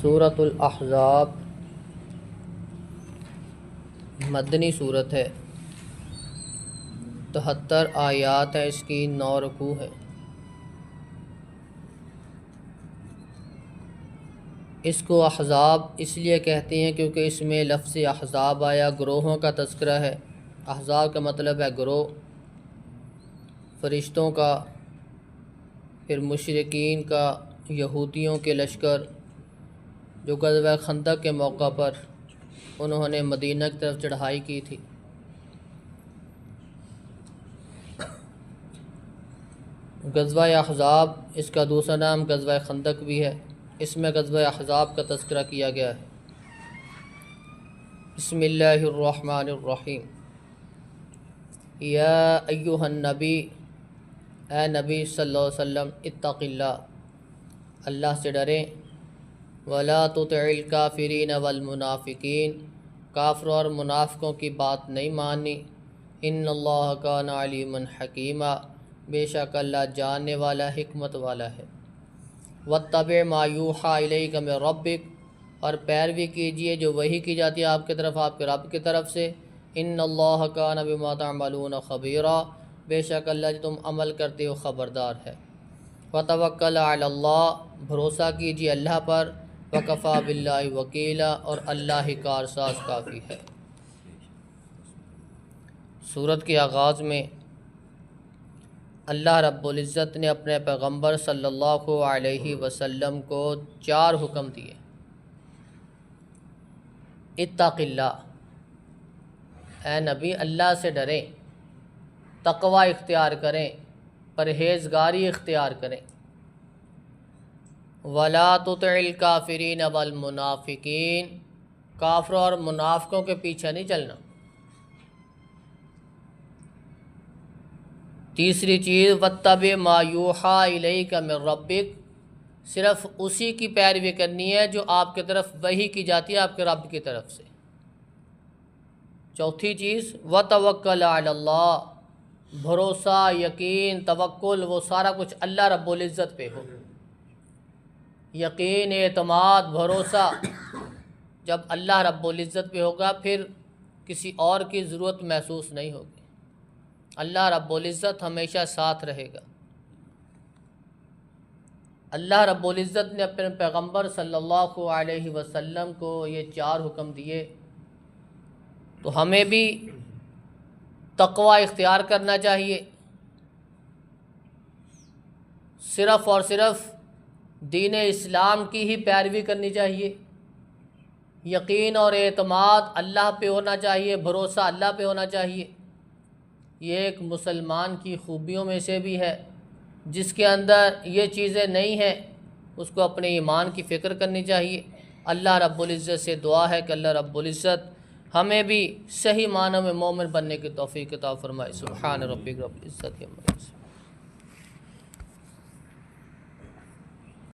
سورۃ الاحزاب مدنی صورت ہے، 73 آیات ہیں، اس کی 9 رکوع ہے۔ اس کو احزاب اس لیے کہتے ہیں کیونکہ اس میں لفظ احزاب آیا، گروہوں کا تذکرہ ہے۔ احزاب کا مطلب ہے گروہ، فرشتوں کا، پھر مشرکین کا، یہودیوں کے لشکر جو غزوہ خندق کے موقع پر انہوں نے مدینہ کی طرف چڑھائی کی تھی۔ غزوہ احزاب اس کا دوسرا نام غزوہ خندق بھی ہے، اس میں غزوہ احزاب کا تذکرہ کیا گیا ہے۔ بسم اللہ الرحمن الرحیم۔ یا ایہا النبی، اے نبی صلی اللہ علیہ وسلم، اتق اللہ، اللہ سے ڈریں، ولا تطع الکافرین والمنافقین، کافروں اور منافقوں کی بات نہیں ماننی، ان اللہ کان علیما حکیما، بے شک اللہ جاننے والا، حکمت والا ہے۔ واتبع ما یوحی الیک من ربک، اور پیروی کیجئے جو وحی کی جاتی ہے آپ کی طرف آپ کے رب کی طرف سے، ان اللہ کان بما تعملون خبیرا، بے شک اللہ جو تم عمل کرتے ہو خبردار ہے۔ وتوکل علی اللہ، بھروسہ کیجئے اللہ پر، وکفیٰ باللہ وکیلا، اور اللہ ہی کارساز کافی ہے۔ سورت کے آغاز میں اللہ رب العزت نے اپنے پیغمبر صلی اللہ علیہ وسلم کو 4 حکم دیے۔ اتق اللہ، اے نبی اللہ سے ڈریں، تقوی اختیار کریں، پرہیزگاری اختیار کریں۔ ولا تطع الکافرین والمنافقین، کافروں اور منافقوں کے پیچھے نہیں چلنا۔ تیسری چیز، واتبع ما یوحی الیک من ربک، صرف اسی کی پیروی کرنی ہے جو آپ کی طرف وحی کی جاتی ہے آپ کے رب کی طرف سے۔ چوتھی چیز، وتوکل علی اللہ، بھروسہ، یقین، توکل، وہ سارا کچھ اللہ رب العزت پہ ہو۔ یقین، اعتماد، بھروسہ جب اللہ رب العزت پہ ہوگا پھر کسی اور کی ضرورت محسوس نہیں ہوگی، اللہ رب العزت ہمیشہ ساتھ رہے گا۔ اللہ رب العزت نے اپنے پیغمبر صلی اللہ علیہ وسلم کو یہ 4 حکم دیے، تو ہمیں بھی تقوی اختیار کرنا چاہیے، صرف اور صرف دین اسلام کی ہی پیروی کرنی چاہیے، یقین اور اعتماد اللہ پہ ہونا چاہیے، بھروسہ اللہ پہ ہونا چاہیے۔ یہ ایک مسلمان کی خوبیوں میں سے بھی ہے، جس کے اندر یہ چیزیں نہیں ہیں اس کو اپنے ایمان کی فکر کرنی چاہیے۔ اللہ رب العزت سے دعا ہے کہ اللہ رب العزت ہمیں بھی صحیح معنوں میں مومن بننے کی توفیق عطا فرمائے۔ سبحان ربک رب العزت عما یصفون۔